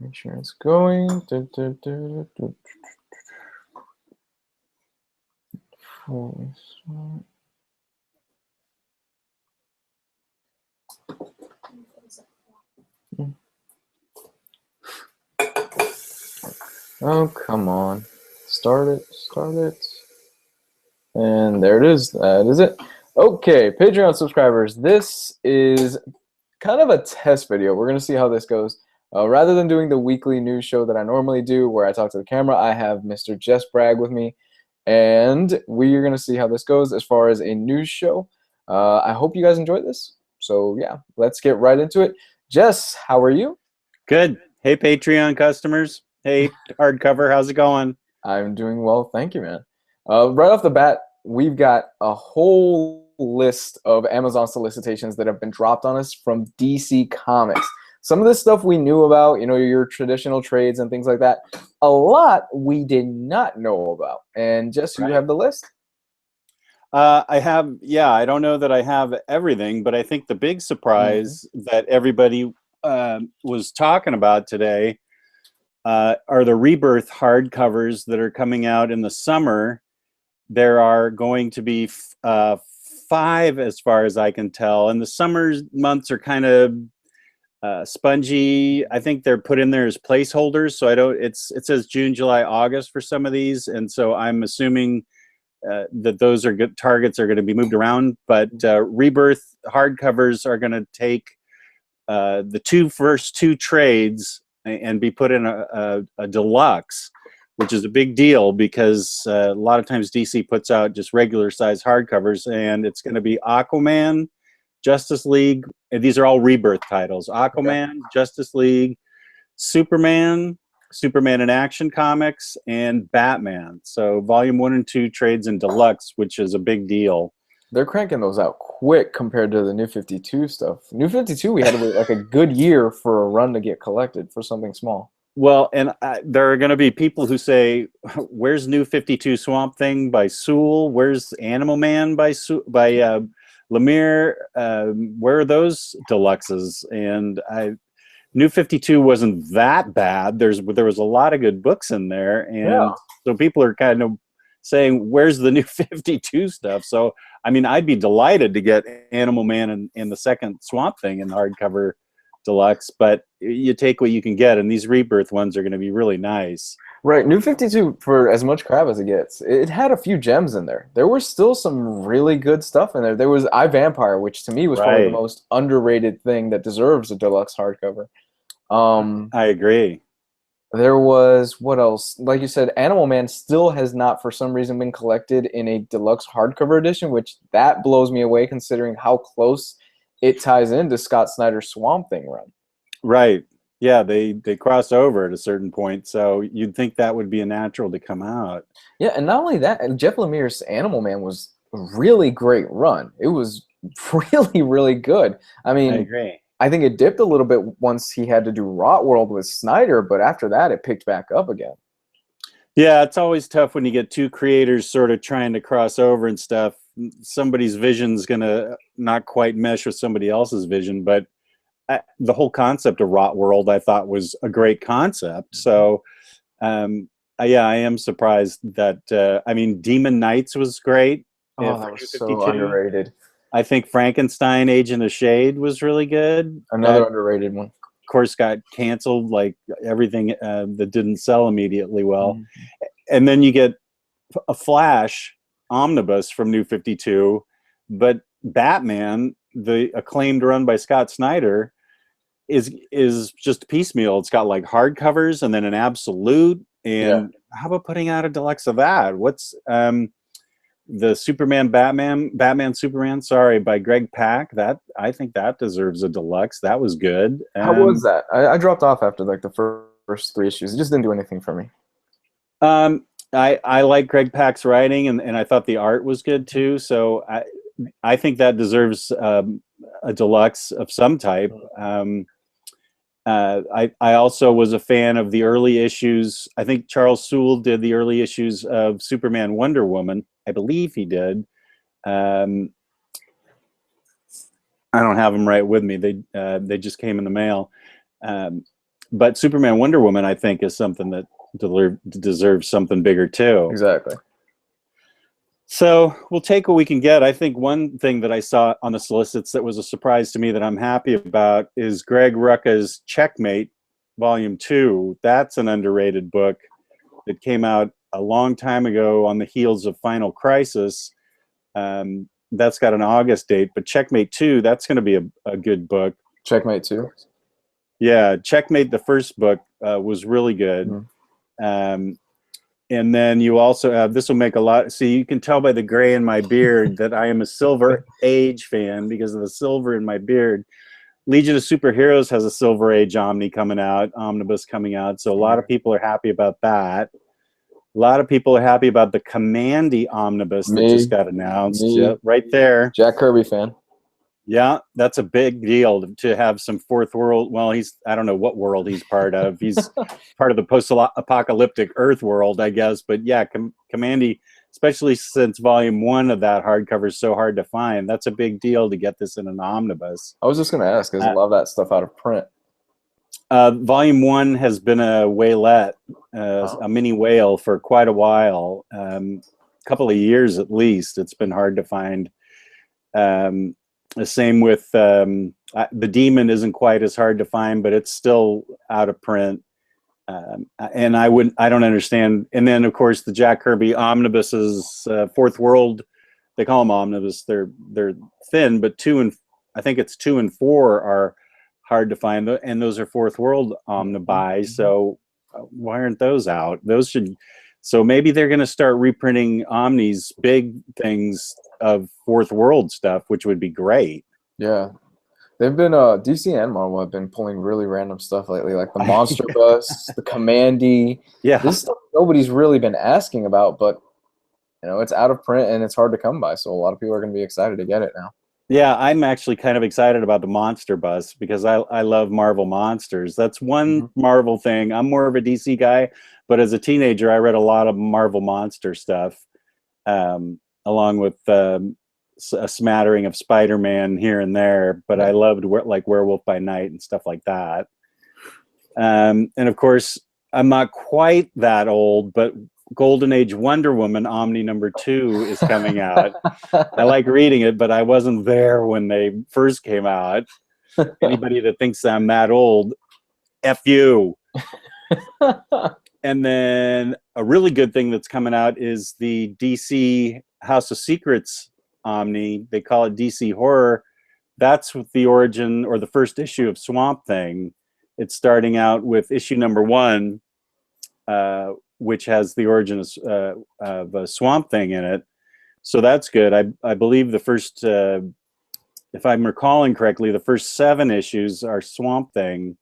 Make sure it's going. Oh, come on. Start it, start it. And there it is. That is it. Okay, Patreon subscribers, this is kind of a test video. We're going to see how this goes. Rather than doing the weekly news show that I normally do where I talk to the camera, I have Mr. Jess Bragg with me. And we are going to see how this goes as far as a news show. I hope you guys enjoyed this. So yeah, let's get right into it. Jess, how are you? Good. Hey, Patreon customers. Hey, hardcover. How's it going? I'm doing well, thank you, man. Right off the bat, we've got a whole list of Amazon solicitations that have been dropped on us from DC Comics. Some of this stuff we knew about, you know, your traditional trades and things like that. A lot we did not know about. And Jess, you Right. have the list? I have, yeah, I don't know that I have everything, but I think the big surprise that everybody was talking about today are the Rebirth hardcovers that are coming out in the summer. There are going to be 5, as far as I can tell, and the summer months are kind of spongy. I think they're put in there as placeholders, so I don't. It says June, July, August for some of these, and so I'm assuming that those are good targets are going to be moved around. But Rebirth hardcovers are going to take the first two trades and be put in a deluxe, which is a big deal because a lot of times DC puts out just regular size hardcovers, and it's going to be Aquaman, Justice League, and these are all Rebirth titles. Aquaman, Okay. Justice League, Superman, Superman in Action Comics, and Batman. So volume 1 and 2 trades in deluxe, which is a big deal. They're cranking those out quick compared to the New 52 stuff. New 52, we had to wait like a good year for a run to get collected for something small. Well, and there are going to be people who say, "Where's New 52 Swamp Thing by Sewell? Where's Animal Man by Lemire? Where are those deluxes?" And New 52 wasn't that bad. There was a lot of good books in there, Yeah. and so people are kind of saying, "Where's the New 52 stuff?" So, I mean, I'd be delighted to get Animal Man and the second Swamp Thing in hardcover deluxe, but you take what you can get, and these Rebirth ones are going to be really nice. Right, New 52, for as much crap as it gets, it had a few gems in there. There was still some really good stuff in there. There was iVampire, which to me was probably the Right. most underrated thing that deserves a deluxe hardcover. Um, I agree. there was, what else? Like you said, Animal Man still has not, for some reason, been collected in a deluxe hardcover edition, which that blows me away considering how close it ties into Scott Snyder's Swamp Thing run. Right. Yeah, they cross over at a certain point, so you'd think that would be a natural to come out. Yeah, and not only that, and Jeff Lemire's Animal Man was a really great run. It was really, really good. I I mean, agree. I think it dipped a little bit once he had to do Rot World with Snyder, but after that, it picked back up again. Yeah, it's always tough when you get two creators sort of trying to cross over and stuff. Somebody's vision's gonna not quite mesh with somebody else's vision, but the whole concept of Rot World I thought was a great concept. So yeah, I am surprised that I mean, Demon Knights was great Oh, for that was New so 52. underrated. I think Frankenstein Agent of Shade was really good. That Another underrated one. of course got canceled like everything that didn't sell immediately well. Mhm. And then you get a Flash omnibus from New 52, but Batman, the acclaimed run by Scott Snyder, is just piecemeal. It's got like hardcovers and then an absolute. Yeah. And how about putting out a deluxe of that? What's the Batman Superman, sorry, by Greg Pak? That I think that deserves a deluxe. That was good. How was that? I dropped off after like the first three issues. It just didn't do anything for me. I like Greg Pak's writing, and I thought the art was good too. So I think that deserves a deluxe of some type. I also was a fan of the early issues. I think Charles Soule did the early issues of Superman Wonder Woman. I believe he did. Um, I don't have them right with me. They just came in the mail. but Superman Wonder Woman, I think, is something that deserves something bigger too. Exactly. So we'll take what we can get. I think one thing that I saw on the solicits that was a surprise to me that I'm happy about is Greg Rucka's Checkmate, Volume 2. That's an underrated book that came out a long time ago on the heels of Final Crisis. That's got an August date, but Checkmate 2, that's going to be a good book. Checkmate 2? Yeah, Checkmate, the first book, was really good. Mm-hmm. And then you also have, this will make a lot, see, you can tell by the gray in my beard that I am a Silver Age fan because of the silver in my beard. Legion of Superheroes has a Silver Age omnibus coming out, so a lot of people are happy about that. A lot of people are happy about the Commandy omnibus that just got announced. Yeah, right there. Jack Kirby fan. Yeah, that's a big deal to have some fourth world. Well, I don't know what world he's part of. He's part of the post-apocalyptic Earth world, I guess. But yeah, Commandy, especially since volume 1 of that hardcover is so hard to find, that's a big deal to get this in an omnibus. I was just going to ask, because a lot of that stuff out of print. Volume 1 has been a whalette, a mini whale for quite a while, a couple of years at least. It's been hard to find. The same with the Demon isn't quite as hard to find, but it's still out of print. And I don't understand. And then of course the Jack Kirby omnibuses, Fourth World, they call them omnibus. They're thin, but I think it's 2 and 4 are hard to find, and those are Fourth World omnibuy. So why aren't those out? Those should. So maybe they're going to start reprinting Omni's big things of Fourth World stuff, which would be great. Yeah. They've been, DC and Marvel have been pulling really random stuff lately, like the Monster Bus, the Commandy. Yeah. This stuff nobody's really been asking about, but, it's out of print and it's hard to come by, so a lot of people are going to be excited to get it now. Yeah, I'm actually kind of excited about the Monster Bus because I love Marvel Monsters. That's one Marvel thing. I'm more of a DC guy, but as a teenager, I read a lot of Marvel Monster stuff, along with a smattering of Spider-Man here and there. But I loved like Werewolf by Night and stuff like that. And of course, I'm not quite that old, but Golden Age Wonder Woman Omni #2 is coming out. I like reading it, but I wasn't there when they first came out. Anybody that thinks I'm that old, F you. And then a really good thing that's coming out is the DC House of Secrets Omni. They call it DC Horror. That's with the origin or the first issue of Swamp Thing. It's starting out with issue #1, which has the origin of Swamp Thing in it. So that's good. I believe the first, if I'm recalling correctly, the first 7 issues are Swamp Thing,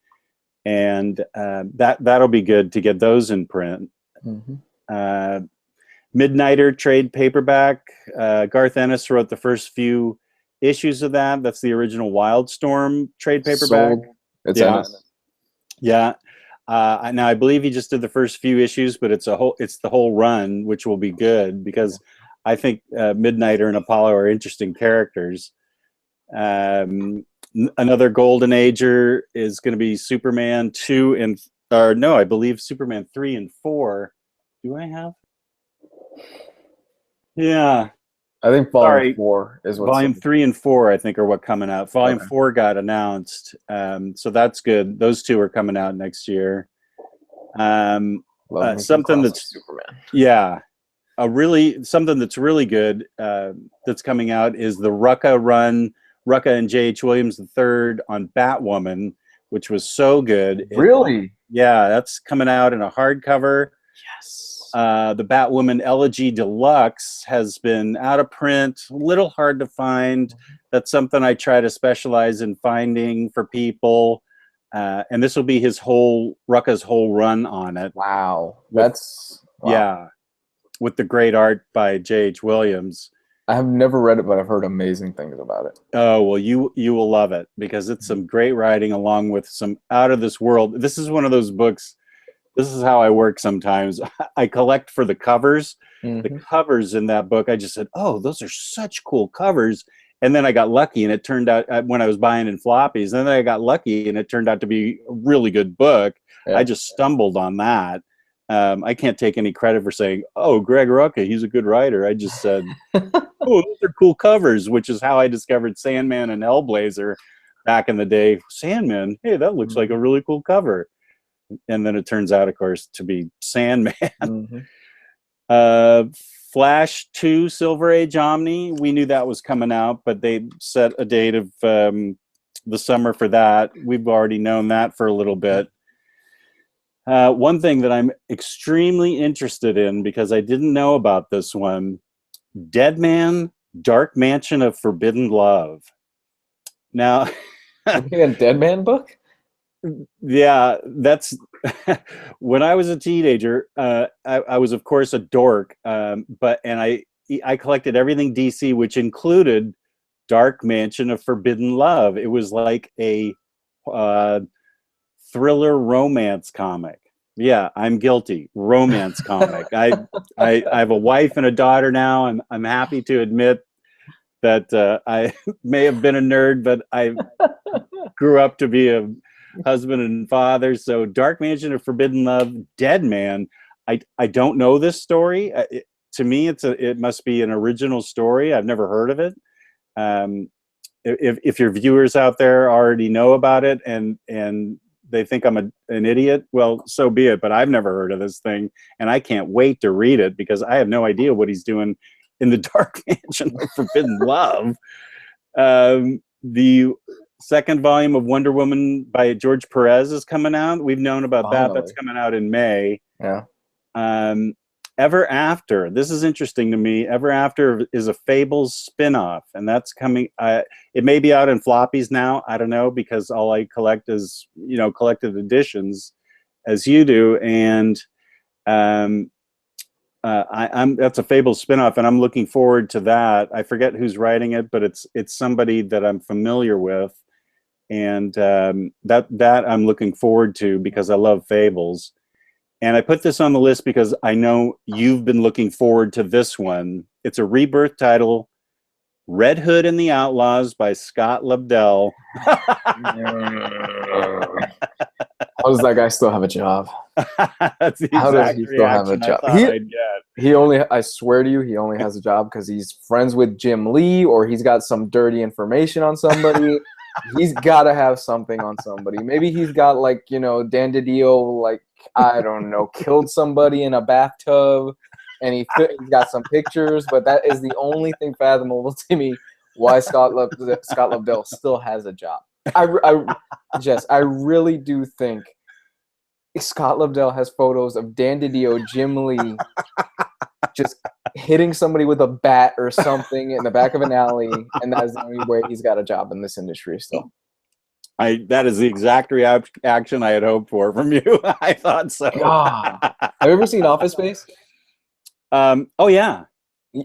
and that'll be good to get those in print. Midnighter trade paperback. Garth Ennis wrote the first few issues of that. That's the original Wildstorm trade paperback. It's Ennis. Yeah. Now I believe he just did the first few issues, but it's the whole run, which will be good because I think Midnighter and Apollo are interesting characters. Another Golden Ager is going to be Superman 2 I believe Superman 3 and 4. Do I have? Yeah. I think Volume 4 is what. Volume 3 and 4, I think, are what coming out. Volume 4 got announced, so that's good. Those 2 are coming out next year. Something that's Superman. Something that's really good that's coming out is the Rucka run, Rucka and J.H. Williams III on Batwoman, which was so good. Really? That's coming out in a hardcover. Yes. The Batwoman Elegy Deluxe has been out of print, a little hard to find. That's something I try to specialize in finding for people. And this will be Rucka's whole run on it. Wow. Yeah. With the great art by J.H. Williams. I have never read it, but I've heard amazing things about it. Oh, well, you will love it because it's some great writing along with some out of this world. This is one of those books. This is how I work sometimes. I collect for the covers. The covers in that book, I just said, oh, those are such cool covers. and then I got lucky, and it turned out when I was buying in floppies, and then I got lucky, and it turned out to be a really good book. Yeah. I just stumbled on that. I can't take any credit for saying, "Oh, Greg Rucka, he's a good writer." I just said, "Oh, those are cool covers," which is how I discovered Sandman and Hellblazer back in the day. Sandman, hey, that looks like a really cool cover. And then it turns out, of course, to be Sandman. Flash 2 Silver Age Omni, we knew that was coming out, but they set a date of the summer for that. We've already known that for a little bit. One thing that I'm extremely interested in, because I didn't know about this one, Deadman, Dark Mansion of Forbidden Love. Now, a Deadman book? Yeah, that's when I was a teenager. I was, of course, a dork, and I collected everything DC, which included Dark Mansion of Forbidden Love. It was like a thriller romance comic. Yeah, I'm guilty. Romance comic. I have a wife and a daughter now. I'm happy to admit that I may have been a nerd, but I grew up to be a husband and father. So Dark Mansion of Forbidden Love, Deadman. I don't know this story. To me, it must be an original story. I've never heard of it. If your viewers out there already know about it and they think I'm an idiot, well, so be it. But I've never heard of this thing, and I can't wait to read it because I have no idea what he's doing in the Dark Mansion of Forbidden Love. The second volume of Wonder Woman by George Perez is coming out. We've known about that. That's coming out in May. Yeah. Ever After. This is interesting to me. Ever After is a Fables spin-off, and that's coming. It may be out in floppies now. I don't know, because all I collect is, collected editions, as you do. And that's a Fables spin-off, and I'm looking forward to that. I forget who's writing it, but it's somebody that I'm familiar with. And that I'm looking forward to because I love Fables. And I put this on the list because I know you've been looking forward to this one. It's a rebirth title, Red Hood and the Outlaws by Scott Lobdell. How does that guy still have a job? That's the How does he still have a job? I swear to you, he only has a job because he's friends with Jim Lee, or he's got some dirty information on somebody. He's got to have something on somebody. Maybe he's got, like, Dan DiDio, like, I don't know, killed somebody in a bathtub, and he's got some pictures, but that is the only thing fathomable to me why Scott Lobdell still has a job. Jess, I really do think Scott Lobdell has photos of Dan DiDio, Jim Lee, just hitting somebody with a bat or something in the back of an alley, and that is the only way he's got a job in this industry still. That is the exact reaction I had hoped for from you. I thought so. God. Have you ever seen Office Space? Oh, yeah.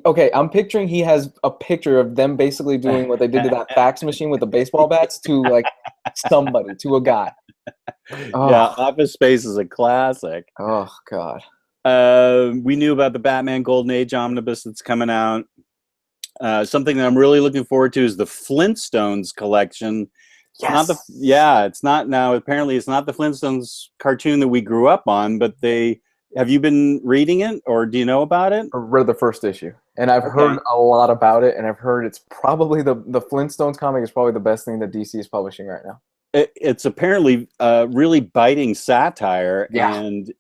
Okay, I'm picturing he has a picture of them basically doing what they did to that fax machine with the baseball bats to, like, somebody, to a guy. Oh. Yeah, Office Space is a classic. Oh, God. We knew about the Batman Golden Age omnibus that's coming out. Something that I'm really looking forward to is the Flintstones collection. Yes. It's not now. Apparently, it's not the Flintstones cartoon that we grew up on, but have you been reading it, or do you know about it? I read the first issue, and I've heard a lot about it, and I've heard it's probably the Flintstones comic is probably the best thing that DC is publishing right now. It's apparently really biting satire, and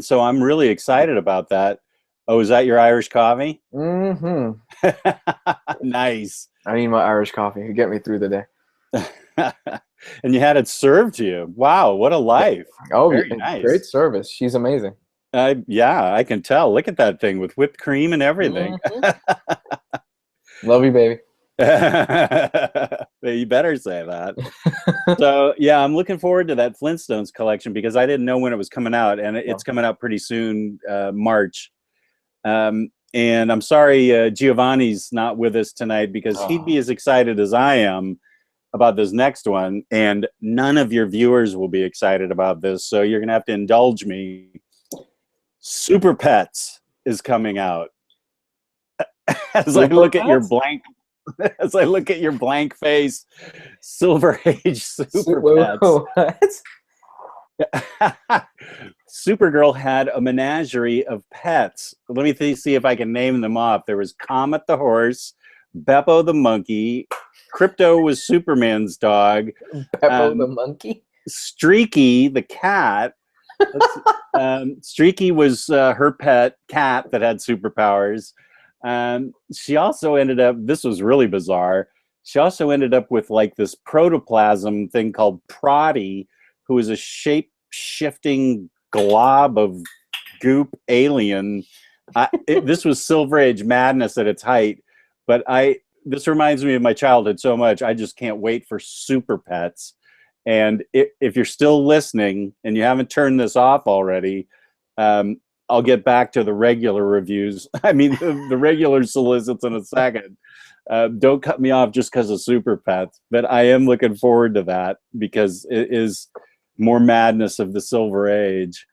so I'm really excited about that. Oh, is that your Irish coffee? Mm-hmm. Nice. I need my Irish coffee to get me through the day. And you had it served to you. Wow, what a life. Oh, very nice. Great service. She's amazing. Yeah, I can tell. Look at that thing with whipped cream and everything. Mm-hmm. Love you, baby. You better say that. So, yeah, I'm looking forward to that Flintstones collection because I didn't know when it was coming out, and it's coming out pretty soon, March. And I'm sorry Giovanni's not with us tonight because he'd be as excited as I am about this next one, and none of your viewers will be excited about this, so you're gonna have to indulge me. Super Pets is coming out. As I look at your blank, as I look at your blank face. Silver Age Super Whoa, Pets. what? Supergirl had a menagerie of pets. Let me see if I can name them off. There was Comet the horse, Beppo the monkey, Crypto was Superman's dog, Peppo the monkey. Streaky the cat. Streaky was her pet cat that had superpowers. She also ended up, this was really bizarre, she also ended up with like this protoplasm thing called Proddy, who is a shape-shifting glob of goop alien. This was Silver Age madness at its height, but this reminds me of my childhood so much. I just can't wait for Super Pets. And if you're still listening and you haven't turned this off already, I'll get back to the regular reviews. I mean, the regular solicits in a second. Don't cut me off just because of Super Pets, but I am looking forward to that because it is more madness of the Silver Age.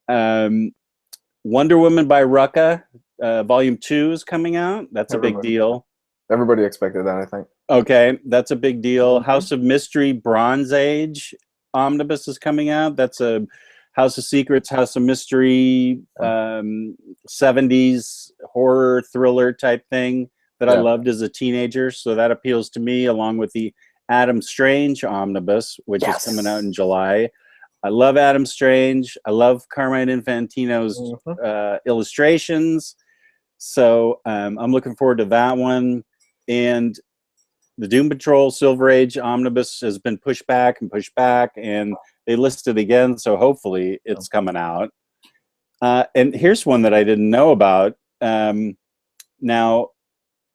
Wonder Woman by Rucka, Volume 2 is coming out. That's a big deal. Everybody expected that, I think. Okay, that's a big deal. House of Mystery Bronze Age omnibus is coming out. That's a House of Secrets, House of Mystery, 70s horror thriller type thing that I loved as a teenager. So that appeals to me, along with the Adam Strange omnibus, which is coming out in July. I love Adam Strange. I love Carmine Infantino's illustrations. So I'm looking forward to that one. And the Doom Patrol Silver Age omnibus has been pushed back, and they listed again. So hopefully it's coming out. And here's one that I didn't know about. Now,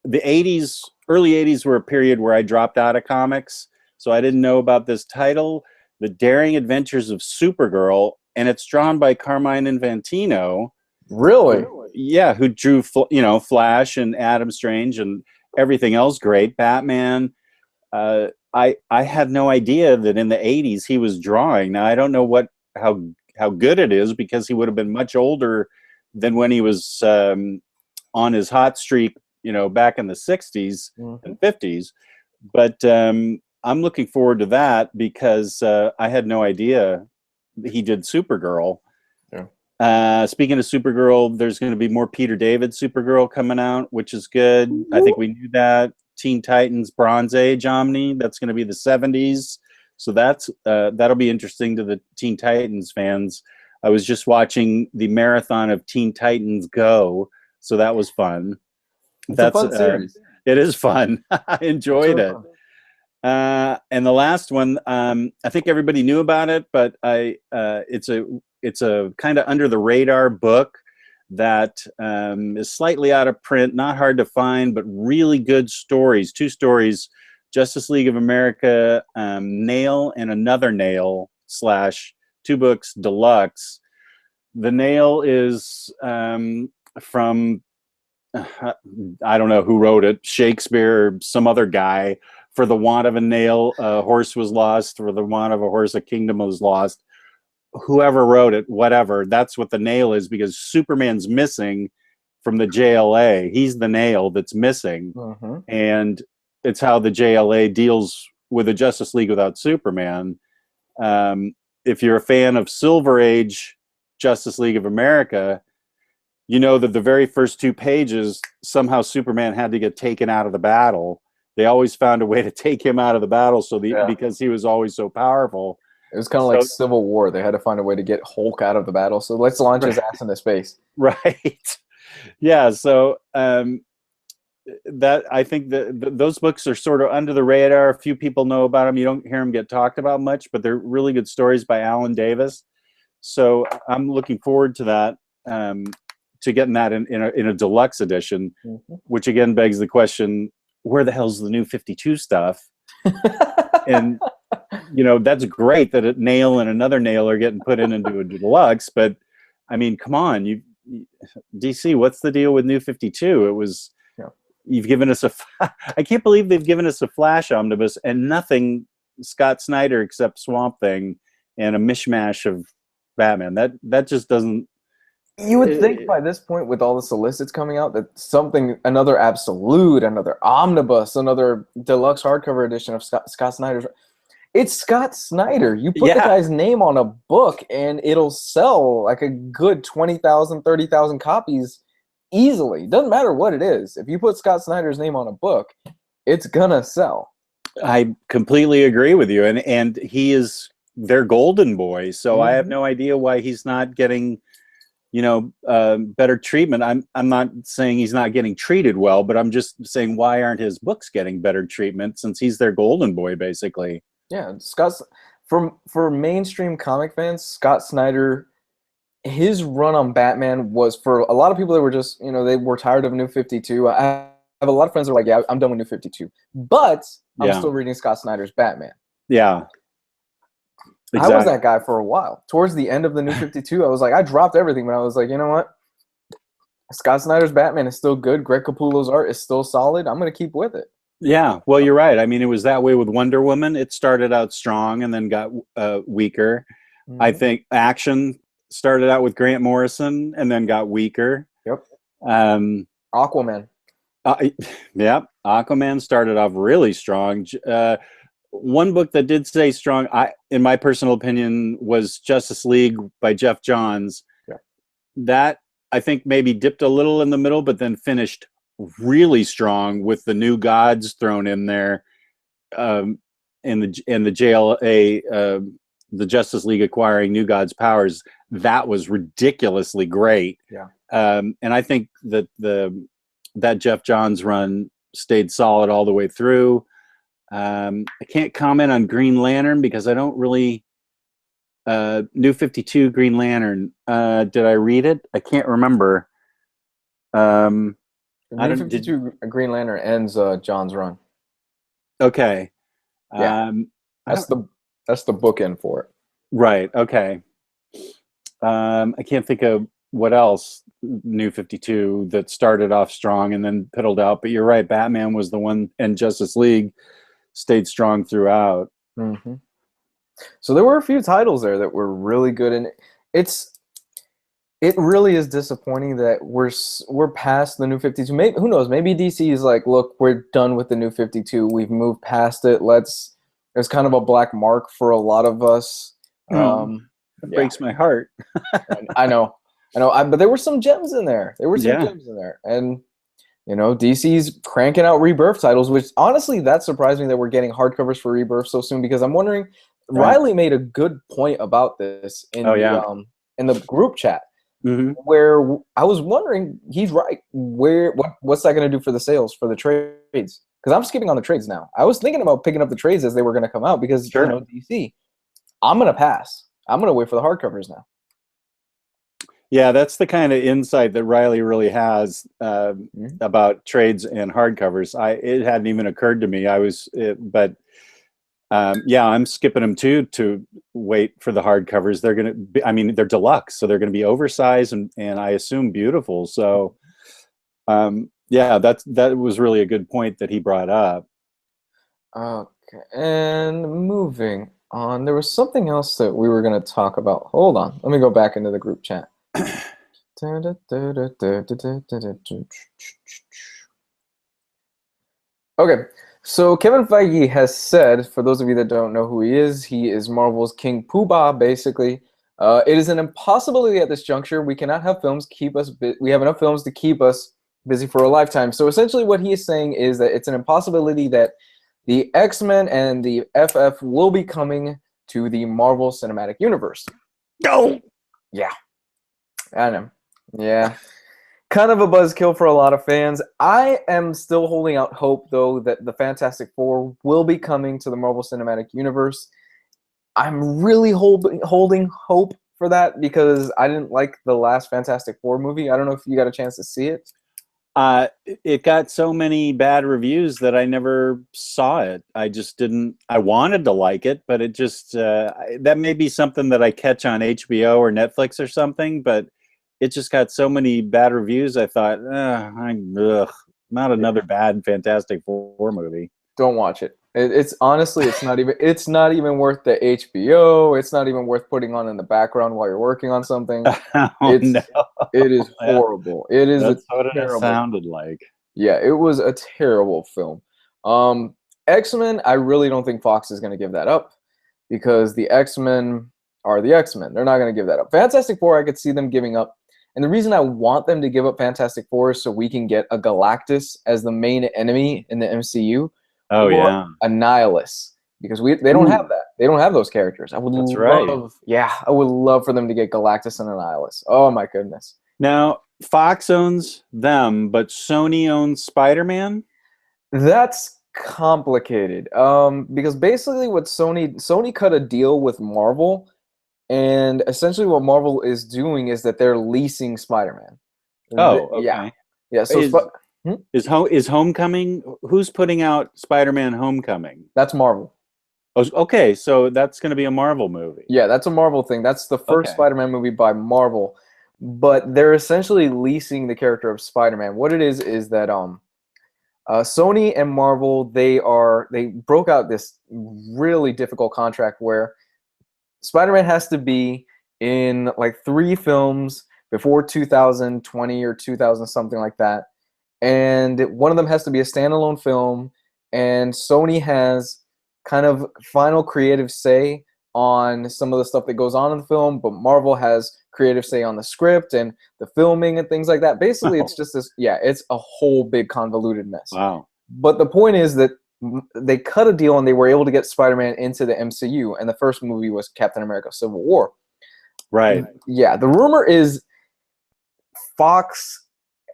the 80s, early 80s were a period where I dropped out of comics. So I didn't know about this title, The Daring Adventures of Supergirl. And it's drawn by Carmine Infantino. Really? Yeah, who drew, Flash and Adam Strange and everything else great, Batman. I had no idea that in the 80s he was drawing. Now I don't know how good it is because he would have been much older than when he was on his hot streak, back in the 60s and 50s. But I'm looking forward to that because I had no idea he did Supergirl. Speaking of Supergirl, there's going to be more Peter David Supergirl coming out, which is good. I think we knew that. Teen Titans Bronze Age Omni, that's going to be the 70s. So that'll be interesting to the Teen Titans fans. I was just watching the marathon of Teen Titans Go, so that was fun. That's a fun series. It is fun. I enjoyed it. And the last one, I think everybody knew about it, but it's a kind of under the radar book that is slightly out of print, not hard to find, but really good stories. 2 stories, Justice League of America, Nail and Another Nail / 2 books deluxe. The Nail is from, I don't know who wrote it, Shakespeare or some other guy. For the want of a nail, a horse was lost. For the want of a horse, a kingdom was lost. Whoever wrote it, whatever, that's what the nail is, because Superman's missing from the JLA. He's the nail that's missing. And it's how the JLA deals with the Justice League without Superman. If you're a fan of Silver Age Justice League of America, you know that the very first 2 pages, somehow Superman had to get taken out of the battle. They always found a way to take him out of the battle because he was always so powerful. It was kind of like Civil War. They had to find a way to get Hulk out of the battle. So let's launch his ass into space. Right. Yeah. So that I think that those books are sort of under the radar. A few people know about them. You don't hear them get talked about much, but they're really good stories by Alan Davis. So I'm looking forward to that, to getting that in a deluxe edition, which again begs the question, where the hell's the New 52 stuff? And that's great that a Nail and Another Nail are getting put into a deluxe, but I mean, come on, DC, what's the deal with New 52? It was, you've given us I can't believe they've given us a Flash omnibus and nothing Scott Snyder except Swamp Thing and a mishmash of Batman. That just doesn't You would think by this point, with all the solicits coming out, that another absolute, another omnibus, another deluxe hardcover edition of Scott Snyder's. It's Scott Snyder. You put the guy's name on a book, and it'll sell like a good 20,000, 30,000 copies easily. Doesn't matter what it is. If you put Scott Snyder's name on a book, it's gonna sell. I completely agree with you, and he is their golden boy. So I have no idea why he's not getting, better treatment. I'm not saying he's not getting treated well, but I'm just saying, why aren't his books getting better treatment, since he's their golden boy, basically? Yeah, for mainstream comic fans, Scott Snyder, his run on Batman was, for a lot of people that were just, they were tired of New 52. I have a lot of friends that are like, yeah, I'm done with New 52, but I'm still reading Scott Snyder's Batman. Yeah. Exactly. I was that guy for a while. Towards the end of the New 52, I was like, I dropped everything, but I was like, you know what? Scott Snyder's Batman is still good. Greg Capullo's art is still solid. I'm going to keep with it. Yeah, well, you're right. I mean, it was that way with Wonder Woman. It started out strong and then got weaker. I think Action started out with Grant Morrison and then got weaker. Yep. Aquaman. Yeah, Aquaman started off really strong. One book that did stay strong, in my personal opinion, was Justice League by Jeff Johns. Yeah. That, I think, maybe dipped a little in the middle, but then finished really strong with the New Gods thrown in there, in the JLA, the Justice League acquiring New Gods powers. That was ridiculously great. Yeah. And I think that that Jeff Johns run stayed solid all the way through. I can't comment on Green Lantern because I don't really. New 52 Green Lantern. Did I read it? I can't remember. New 52 Green Lantern ends John's run. Okay. Yeah. That's the bookend for it. Right. Okay. I can't think of what else New 52 that started off strong and then piddled out. But you're right. Batman was the one, and Justice League stayed strong throughout. Mm-hmm. So there were a few titles there that were really good, and it really is disappointing that we're past the New 52. Maybe, who knows? Maybe DC is like, look, we're done with the New 52. We've moved past it. It's kind of a black mark for a lot of us. It breaks my heart. I know. But there were some gems in there. And DC's cranking out Rebirth titles, which honestly, that surprised me that we're getting hardcovers for Rebirth so soon, because I'm wondering. Riley made a good point about this in the group chat. Where I was wondering, he's right. What's that going to do for the sales for the trades? Because I'm skipping on the trades now. I was thinking about picking up the trades as they were going to come out because DC. I'm going to pass. I'm going to wait for the hardcovers now. Yeah, that's the kind of insight that Riley really has about trades and hardcovers. It hadn't even occurred to me. I'm skipping them too to wait for the hardcovers. They're going to be, they're deluxe, so they're going to be oversized and I assume beautiful. So, that was really a good point that he brought up. Okay, and moving on, there was something else that we were going to talk about. Hold on, let me go back into the group chat. Okay. So Kevin Feige has said, for those of you that don't know who he is Marvel's King Poobah, basically. It is an impossibility at this juncture. We cannot have films keep us. We have enough films to keep us busy for a lifetime. So essentially what he is saying is that it's an impossibility that the X-Men and the FF will be coming to the Marvel Cinematic Universe. No. Yeah. I know. Yeah. Kind of a buzzkill for a lot of fans. I am still holding out hope, though, that the Fantastic Four will be coming to the Marvel Cinematic Universe. I'm really holding hope for that because I didn't like the last Fantastic Four movie. I don't know if you got a chance to see it. It got so many bad reviews that I never saw it. I just didn't. I wanted to like it, but it just that may be something that I catch on HBO or Netflix or something, but it just got so many bad reviews. I thought, not another bad Fantastic Four movie. Don't watch it. It's honestly, it's not even worth the HBO. It's not even worth putting on in the background while you're working on something. Oh no, It is yeah, horrible. It is a that's what it terrible. sounded like. Yeah, it was a terrible film. X-Men, I really don't think Fox is going to give that up because the X-Men are the X-Men. They're not going to give that up. Fantastic Four, I could see them giving up. And the reason I want them to give up Fantastic Four is so we can get a Galactus as the main enemy in the MCU Oh or yeah, a Nihilus because they don't have Ooh, that. They don't have those characters. I would that's right. love, yeah, I would love for them to get Galactus and a Nihilus. Oh my goodness. Now Fox owns them, but Sony owns Spider-Man. That's complicated. Because basically what Sony cut a deal with Marvel, and essentially what Marvel is doing is that they're leasing Spider-Man. Oh, Yeah. okay. Yeah, so Is Homecoming? Who's putting out Spider-Man Homecoming? that's Marvel. Oh, okay, so that's going to be a Marvel movie. Yeah, that's a Marvel thing. That's the first Okay. Spider-Man movie by Marvel, but they're essentially leasing the character of Spider-Man. What it is that Sony and Marvel they broke out this really difficult contract where Spider-Man has to be in like 3 films before 2020 or 2000 something like that, and one of them has to be a standalone film, and Sony has kind of final creative say on some of the stuff that goes on in the film, but Marvel has creative say on the script and the filming and things like that. Basically, it's just this, yeah, it's a whole big convoluted mess. Wow. But the point is that they cut a deal and they were able to get Spider-Man into the MCU, and the first movie was Captain America: Civil War. Right. Yeah, the rumor is Fox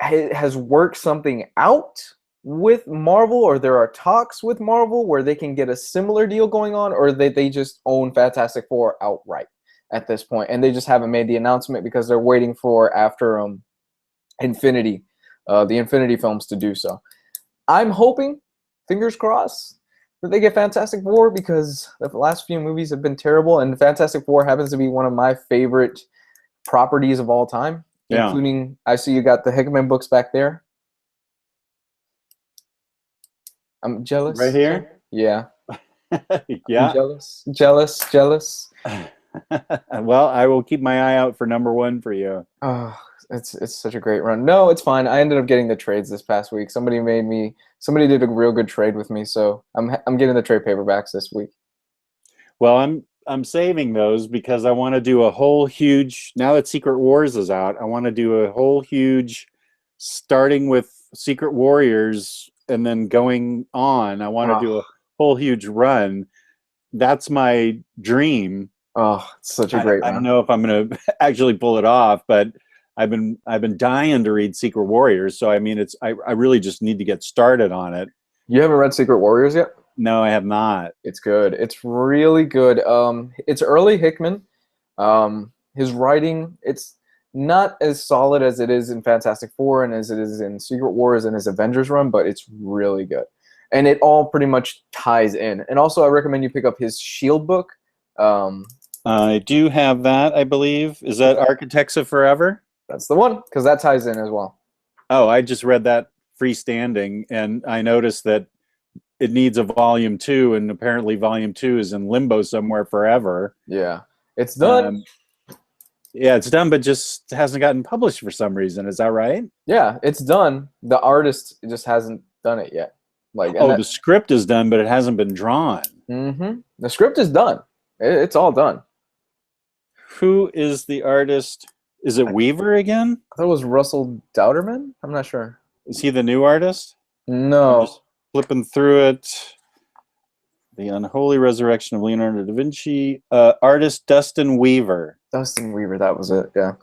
has worked something out with Marvel, or there are talks with Marvel where they can get a similar deal going on, or they just own Fantastic Four outright at this point, and they just haven't made the announcement because they're waiting for after Infinity, the Infinity films to do so. I'm hoping, fingers crossed, that they get Fantastic Four because the last few movies have been terrible, and Fantastic Four happens to be one of my favorite properties of all time, Yeah. including, I see you got the Hickman books back there. I'm jealous. Right here? Yeah. Yeah. I'm jealous. Well, I will keep my eye out for #1 for you. Oh, it's such a great run. No, it's fine. I ended up getting the trades this past week. Somebody did a real good trade with me, so I'm getting the trade paperbacks this week. Well, I'm saving those because I want to do a whole huge, now that Secret Wars is out, I want to do a whole huge, starting with Secret Warriors and then going on. I want to do a whole huge run. That's my dream. Oh, it's such a great run. I don't know if I'm going to actually pull it off, but I've been dying to read Secret Warriors. So I mean, I really just need to get started on it. You haven't read Secret Warriors yet? No, I have not. It's good. It's really good. It's early Hickman. His writing, it's not as solid as it is in Fantastic Four and as it is in Secret Wars and his Avengers run, but it's really good. And it all pretty much ties in. And also, I recommend you pick up his Shield book. I do have that, I believe. Is that Architects of Forever? That's the one, because that ties in as well. Oh, I just read that freestanding, and I noticed that it needs a volume 2, and apparently volume 2 is in limbo somewhere forever. Yeah, it's done. Yeah, it's done, but just hasn't gotten published for some reason. Is that right? Yeah, it's done. The artist just hasn't done it yet. The script is done, but it hasn't been drawn. Mm-hmm. The script is done. It's all done. Who is the artist? Is it Weaver again? I thought it was Russell Dauterman. I'm not sure. Is he the new artist? No. I'm just flipping through it. The Unholy Resurrection of Leonardo da Vinci. Artist Dustin Weaver. Dustin Weaver, that was it, yeah.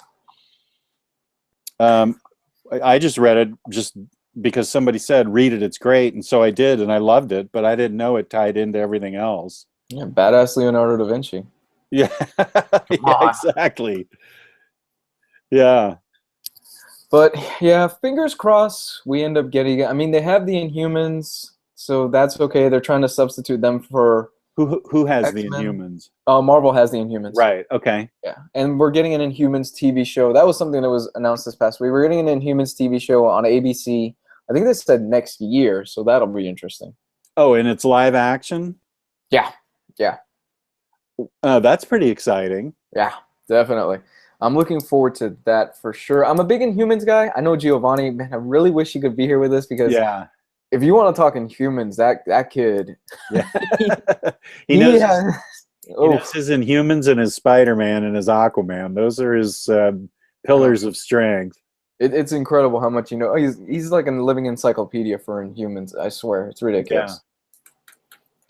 I just read it just because somebody said, read it, it's great. And so I did, and I loved it, but I didn't know it tied into everything else. Yeah, badass Leonardo da Vinci. Yeah, yeah, exactly. Yeah. But, yeah, fingers crossed we end up getting it. I mean, they have the Inhumans, so that's okay. They're trying to substitute them for... Who has X-Men? the Inhumans? Marvel has the Inhumans. Right, okay. Yeah, and we're getting an Inhumans TV show. That was something that was announced this past week. We're getting an Inhumans TV show on ABC. I think they said next year, so that'll be interesting. Oh, and it's live action. Yeah, yeah, That's pretty exciting. yeah, definitely. I'm looking forward to that for sure. I'm a big Inhumans guy. I know Giovanni, man, I really wish he could be here with us because Yeah, if you want to talk Inhumans, that kid, yeah. he, he he knows his has. he Oh, knows his Inhumans and his Spider-Man and his Aquaman. Those are his oh, pillars of strength. it's incredible how much you know. He's like a living encyclopedia for Inhumans. I swear, it's Yeah, ridiculous.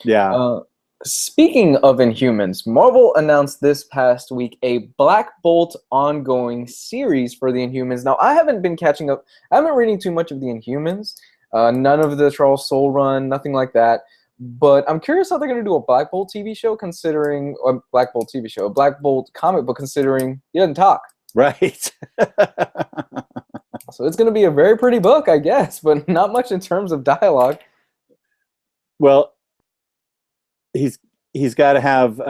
yeah. Uh, Speaking of Inhumans, Marvel announced this past week a Black Bolt ongoing series for the Inhumans. Now, I haven't been catching up. I haven't reading too much of the Inhumans. None of the Charles Soule run, nothing like that. But I'm curious how they're going to do a Black Bolt TV show, considering a Black Bolt TV show, a Black Bolt comic book, considering he doesn't talk. Right. So it's going to be a very pretty book, I guess, but not much in terms of dialogue. Well, he's he's got to have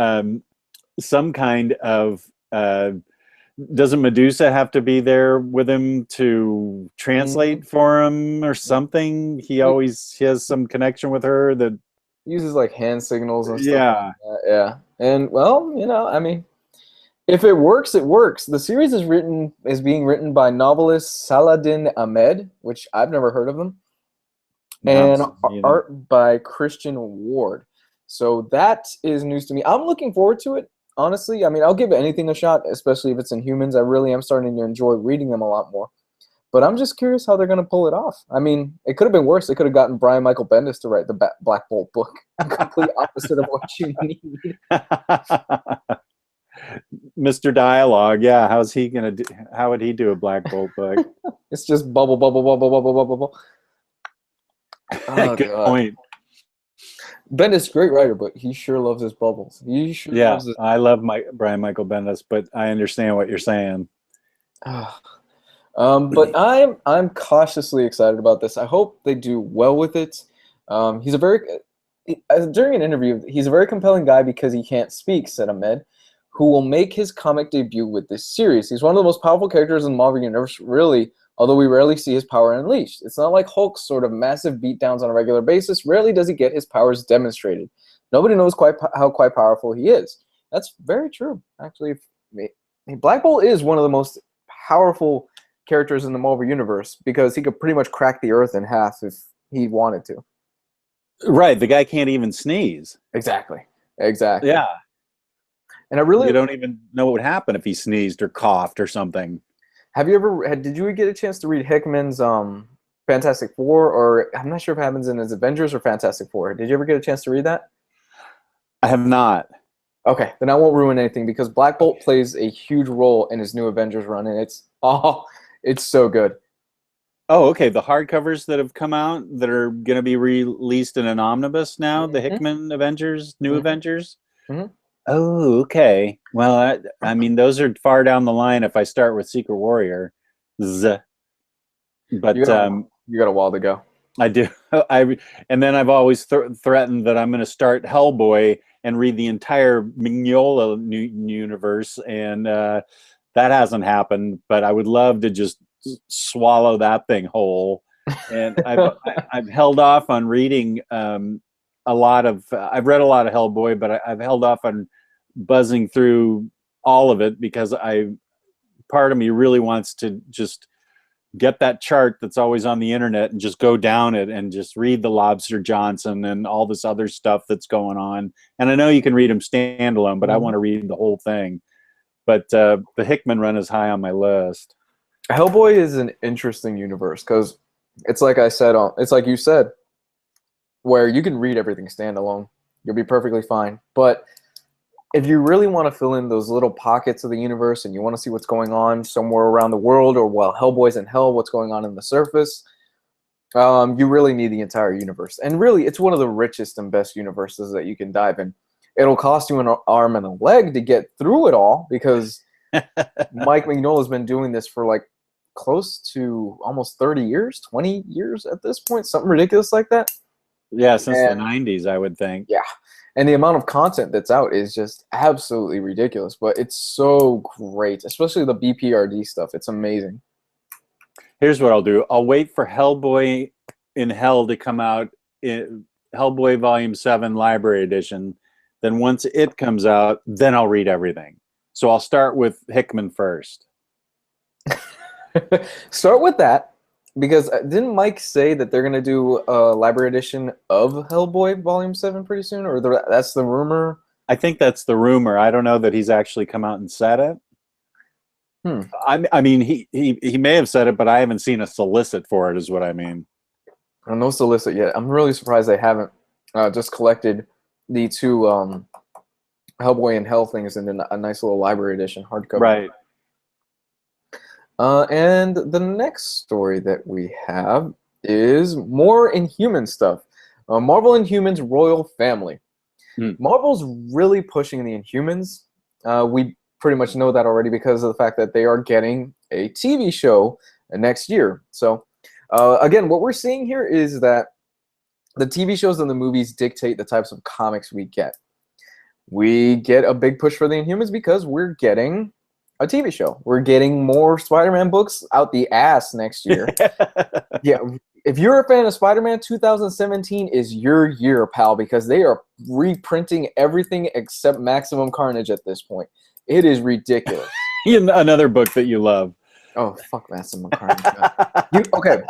some kind of. Doesn't Medusa have to be there with him to translate for him or something? He has some connection with her that. Uses like hand signals and stuff like Yeah. that. Yeah, and well, I mean, if it works, it works. The series is being written by novelist Saladin Ahmed, which I've never heard of them, and Either. art by Christian Ward. So that is news to me. I'm looking forward to it. Honestly, I mean, I'll give anything a shot, especially if it's Inhumans. I really am starting to enjoy reading them a lot more. But I'm just curious how they're going to pull it off. I mean, it could have been worse. They could have gotten Brian Michael Bendis to write the Black Bolt book. Complete opposite of what you need. Mr. Dialogue, yeah. How's he gonna do? How would he do a Black Bolt book? It's just bubble, bubble, bubble, bubble, bubble, bubble. Oh, Good God. point. Bendis, great writer, but he sure loves his bubbles. He sure Yeah, loves his. I love Brian Michael Bendis, but I understand what you're saying. But I'm cautiously excited about this. I hope they do well with it. He's a very during an interview, he's a very compelling guy because he can't speak, said Ahmed, who will make his comic debut with this series. He's one of the most powerful characters in the Marvel Universe, really, although we rarely see his power unleashed. It's not like Hulk's sort of massive beatdowns on a regular basis. Rarely does he get his powers demonstrated. Nobody knows how quite powerful he is. That's very true, actually. Black Bolt is one of the most powerful characters in the Marvel Universe because he could pretty much crack the Earth in half if he wanted to. Right, the guy can't even sneeze. Exactly. Exactly. Yeah, And I really you don't even know what would happen if he sneezed or coughed or something. have you ever did you get a chance to read Hickman's Fantastic Four, or I'm not sure if it happens in his Avengers or Fantastic Four. Did you ever get a chance to read that? I have not. Okay, then I won't ruin anything because Black Bolt plays a huge role in his new Avengers run, and it's so good. Oh, okay. The hardcovers that have come out that are going to be released in an omnibus now, the Hickman Avengers, New Avengers. Mhm. Oh, okay. Well, I mean, those are far down the line if I start with Secret Warrior. But You got a while to go. I do. And then I've always threatened that I'm going to start Hellboy and read the entire Mignola universe, and that hasn't happened. But I would love to just swallow that thing whole. And I've held off on reading a lot of. I've read a lot of Hellboy, but I've held off on buzzing through all of it because part of me really wants to just get that chart that's always on the internet and just go down it and just read the Lobster Johnson and all this other stuff that's going on. And I know you can read them standalone, but I want to read the whole thing. But the Hickman run is high on my list. Hellboy is an interesting universe because it's like I said, it's like you said, where you can read everything standalone. You'll be perfectly fine. But if you really want to fill in those little pockets of the universe and you want to see what's going on somewhere around the world, or while Hellboy's in hell, what's going on in the surface, you really need the entire universe. And really, it's one of the richest and best universes that you can dive in. It'll cost you an arm and a leg to get through it all because Mike Mignola has been doing this for like close to almost 30 years, 20 years at this point, something ridiculous like that. Yeah, since the 90s, I would think. Yeah. And the amount of content that's out is just absolutely ridiculous, but it's so great, especially the BPRD stuff. It's amazing. Here's what I'll do. I'll wait for Hellboy in Hell to come out Hellboy Volume 7 Library Edition. Then once it comes out, then I'll read everything. So I'll start with Hickman first. Start with that, because didn't Mike say that they're gonna do a library edition of Hellboy Volume 7 pretty soon, or that's the rumor? I think that's the rumor. I don't know that he's actually come out and said it. I mean, he may have said it, but I haven't seen a solicit for it, is what I mean. No solicit yet. I'm really surprised they haven't just collected the two Hellboy and Hell things in a nice little library edition hardcover. Right. And the next story that we have is more Inhuman stuff. Marvel Inhumans Royal Family. Marvel's really pushing the Inhumans. We pretty much know that already because of the fact that they are getting a TV show next year. So again, what we're seeing here is that the TV shows and the movies dictate the types of comics we get. We get a big push for the Inhumans because we're getting a TV show. We're getting more Spider-Man books out the ass next year. Yeah, if you're a fan of Spider-Man, 2017 is your year, pal, because they are reprinting everything except Maximum Carnage at this point. It is ridiculous. Another book that you love. Oh, fuck Maximum Carnage. Okay.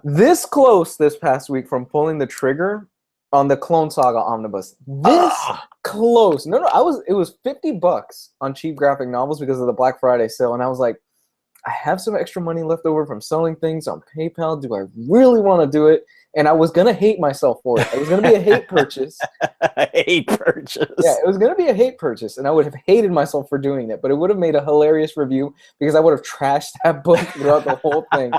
This close this past week from pulling the trigger on the Clone Saga omnibus. This close. No, it was $50 on cheap graphic novels because of the Black Friday sale, and I was like, I have some extra money left over from selling things on PayPal. Do I really want to do it? And I was gonna hate myself for it. It was gonna be a hate purchase. A hate purchase. Yeah, it was gonna be a hate purchase, and I would have hated myself for doing that. But it would have made a hilarious review because I would have trashed that book throughout the whole thing,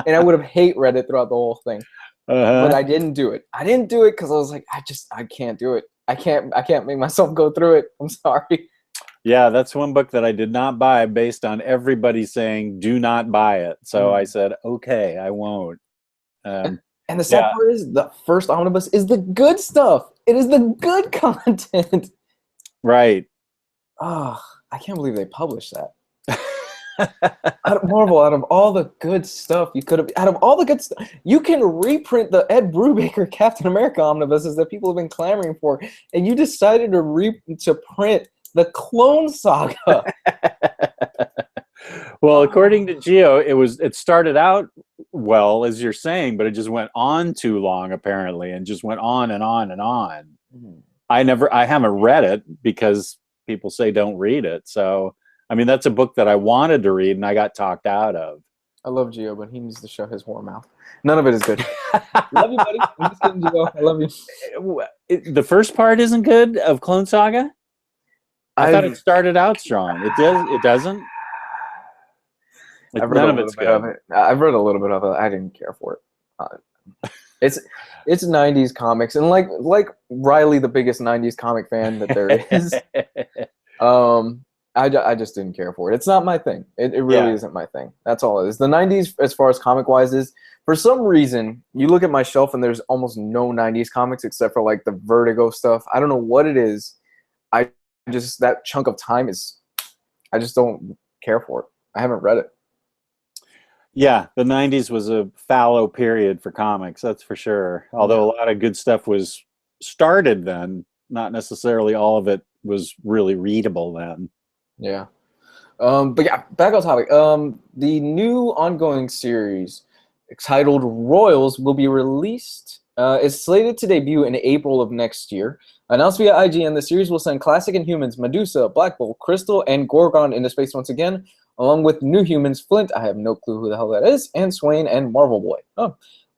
and I would have hate read it throughout the whole thing. But I didn't do it. I didn't do it because I was like, I can't do it. I can't make myself go through it. I'm sorry. Yeah, that's one book that I did not buy based on everybody saying do not buy it. So I said, okay, I won't. And the sad part is the first omnibus is the good stuff. It is the good content. Right. Oh, I can't believe they published that. Out of Marvel, out of all the good stuff you could have, out of all the good stuff, you can reprint the Ed Brubaker Captain America omnibuses that people have been clamoring for, and you decided to print the Clone Saga. Well, according to Geo, it started out well, as you're saying, but it just went on too long apparently, and just went on and on and on. I haven't read it because people say don't read it. So, I mean, that's a book that I wanted to read and I got talked out of. I love Geo, but he needs to shut his whore mouth. None of it is good. Love you, buddy. I'm just kidding, Geo. I love you. The first part isn't good of Clone Saga? I thought it started out strong. It doesn't? Like, none of it's good. I've read a little bit of it. I didn't care for it. It's 90s comics, and like Riley, the biggest 90s comic fan that there is. I just didn't care for it. It's not my thing. It really isn't my thing. That's all it is. The 90s, as far as comic-wise, is, for some reason, you look at my shelf and there's almost no 90s comics except for like the Vertigo stuff. I don't know what it is. That chunk of time I just don't care for it. I haven't read it. Yeah, the 90s was a fallow period for comics, that's for sure. Although a lot of good stuff was started then, not necessarily all of it was really readable then. Yeah. But yeah, back on topic. The new ongoing series titled Royals will be released. It's slated to debut in April of next year. Announced via IGN, the series will send classic Inhumans Medusa, Black Bolt, Crystal, and Gorgon into space once again, along with new humans Flint, I have no clue who the hell that is, and Swain and Marvel Boy.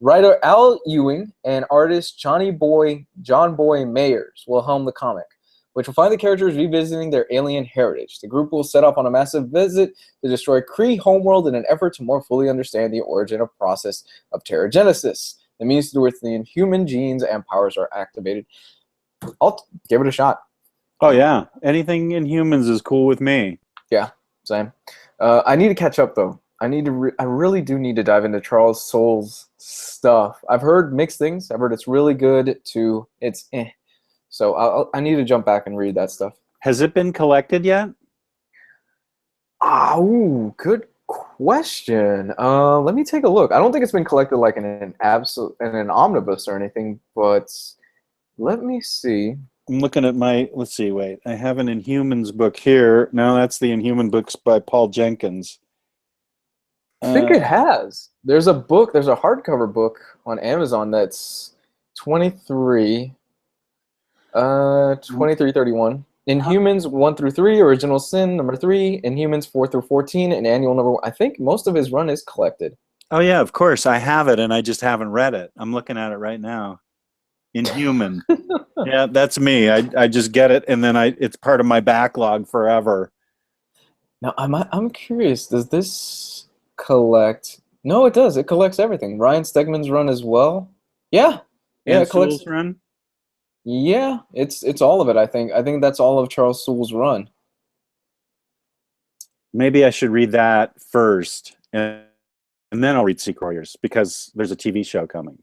Writer Al Ewing and artist John Boy Mayers will helm the comic, which will find the characters revisiting their alien heritage. The group will set off on a massive visit to destroy Kree homeworld in an effort to more fully understand the origin of process of Terrigenesis. The means to which the Inhuman genes and powers are activated. I'll give it a shot. Oh yeah, anything Inhumans is cool with me. Yeah, same. I need to catch up though. I really do need to dive into Charles Soule's stuff. I've heard mixed things. I've heard it's really good to it's eh. So I need to jump back and read that stuff. Has it been collected yet? Ooh, good question. Let me take a look. I don't think it's been collected like in an absolute in an omnibus or anything, but let me see. I'm looking at my, let's see, wait. I have an Inhumans book here. No, that's the Inhuman books by Paul Jenkins. I think it has. There's a book, there's a hardcover book on Amazon that's 23 2331. Inhumans 1 through 3, Original Sin number 3, Inhumans 4 through 14, and Annual number 1. I think most of his run is collected. Oh yeah, of course. I have it and I just haven't read it. I'm looking at it right now. Inhuman. Yeah, that's me. I just get it and then it's part of my backlog forever. Now I'm curious, does this collect? No, it does. It collects everything. Ryan Stegman's run as well. Yeah. Yeah, And it collects. Sewell's run? Yeah, it's all of it, I think. I think that's all of Charles Soule's run. Maybe I should read that first and then I'll read Secret Warriors because there's a TV show coming.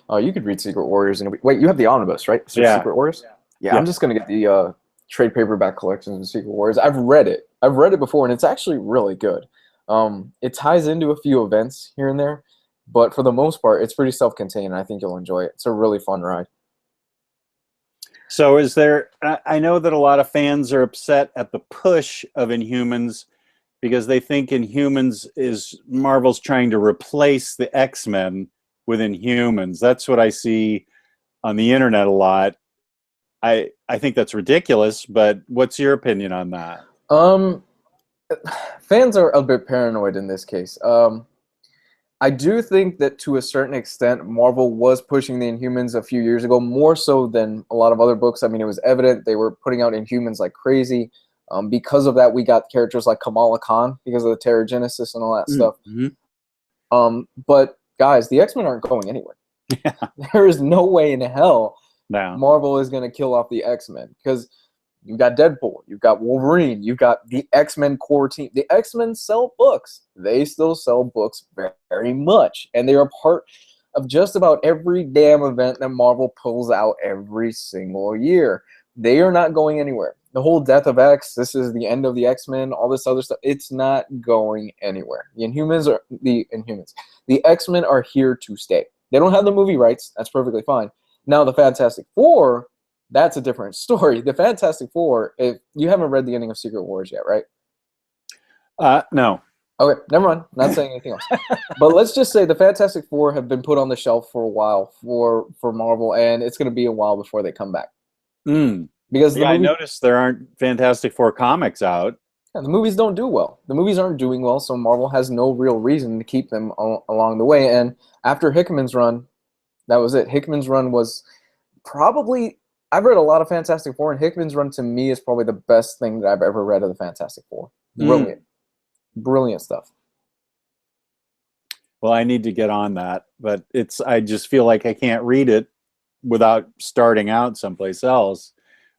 Oh, you could read Secret Warriors in a week. Wait, you have the omnibus, right? Yeah. Secret Warriors? Yeah, Yeah. I'm just gonna get the trade paperback collections of Secret Warriors. I've read it. I've read it before, and it's actually really good. It ties into a few events here and there, but for the most part, it's pretty self-contained, and I think you'll enjoy it. It's a really fun ride. So is there, I know that a lot of fans are upset at the push of Inhumans because they think Inhumans is Marvel's trying to replace the X-Men with Inhumans. That's what I see on the internet a lot. I think that's ridiculous, but what's your opinion on that? Fans are a bit paranoid in this case. I do think that to a certain extent, Marvel was pushing the Inhumans a few years ago, more so than a lot of other books. I mean, it was evident they were putting out Inhumans like crazy. Because of that, we got characters like Kamala Khan because of the Terrigenesis and all that stuff. But guys, the X-Men aren't going anywhere. Yeah. There is no way in hell No. Marvel is going to kill off the X-Men because you've got Deadpool, you've got Wolverine, you've got the X-Men core team. The X-Men sell books. They still sell books very much, and they are part of just about every damn event that Marvel pulls out every single year. They are not going anywhere. The whole Death of X, this is the end of the X-Men, all this other stuff, it's not going anywhere. The X-Men are here to stay. They don't have the movie rights. That's perfectly fine. Now, the Fantastic Four, that's a different story. The Fantastic Four, if you haven't read the ending of Secret Wars yet, right? No. Okay, never mind. Not saying anything else. But let's just say the Fantastic Four have been put on the shelf for a while for Marvel, and it's going to be a while before they come back. Because I noticed there aren't Fantastic Four comics out. Yeah, the movies don't do well. The movies aren't doing well, so Marvel has no real reason to keep them along the way. And after Hickman's run, that was it. Hickman's run was probably, I've read a lot of Fantastic Four, and Hickman's run to me is probably the best thing that I've ever read of the Fantastic Four. Brilliant. Brilliant stuff. Well, I need to get on that, but I just feel like I can't read it without starting out someplace else.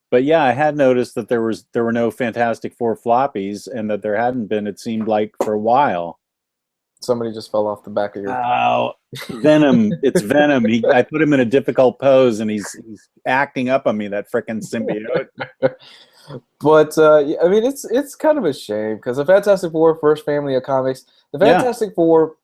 But yeah, I had noticed that there were no Fantastic Four floppies, and that there hadn't been, it seemed like, for a while. Somebody just fell off the back of your... Oh, Venom. It's Venom. I put him in a difficult pose, and he's acting up on me, that frickin' symbiote. But, I mean, it's kind of a shame, because the Fantastic Four, first family of comics, the Fantastic Four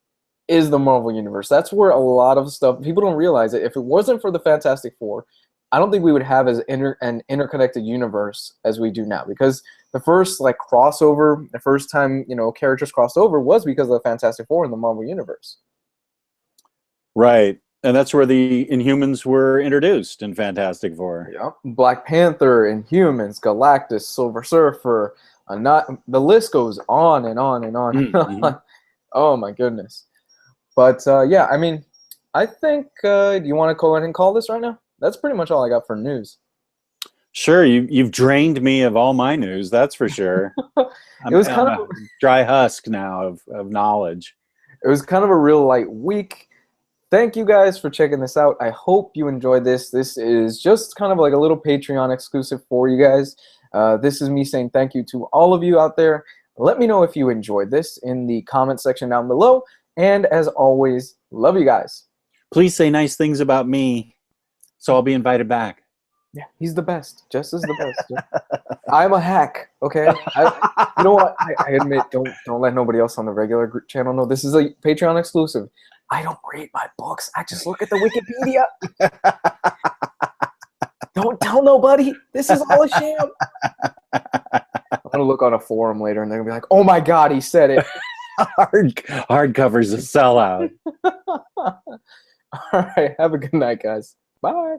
is the Marvel Universe. That's where a lot of stuff... People don't realize it. If it wasn't for the Fantastic Four, I don't think we would have an interconnected universe as we do now, because the first crossover, the first time characters crossed over was because of the Fantastic Four in the Marvel Universe. Right, and that's where the Inhumans were introduced in Fantastic Four. Yeah, Black Panther, Inhumans, Galactus, Silver Surfer, the list goes on and on and on. And on. Oh my goodness! But yeah, I mean, I think do you want to go ahead and call this right now? That's pretty much all I got for news. Sure, you've drained me of all my news, that's for sure. It was kind of a dry husk now of knowledge. It was kind of a real light week. Thank you guys for checking this out. I hope you enjoyed this. This is just kind of like a little Patreon exclusive for you guys. This is me saying thank you to all of you out there. Let me know if you enjoyed this in the comment section down below. And as always, love you guys. Please say nice things about me, so I'll be invited back. Yeah, he's the best. Jess is the best. I'm a hack. Okay. You know what? I admit, don't let nobody else on the regular channel know. This is a Patreon exclusive. I don't read my books. I just look at the Wikipedia. Don't tell nobody. This is all a sham. I'm gonna look on a forum later, and they're gonna be like, "Oh my God, he said it." Hardcover's a sellout. All right. Have a good night, guys. Bye.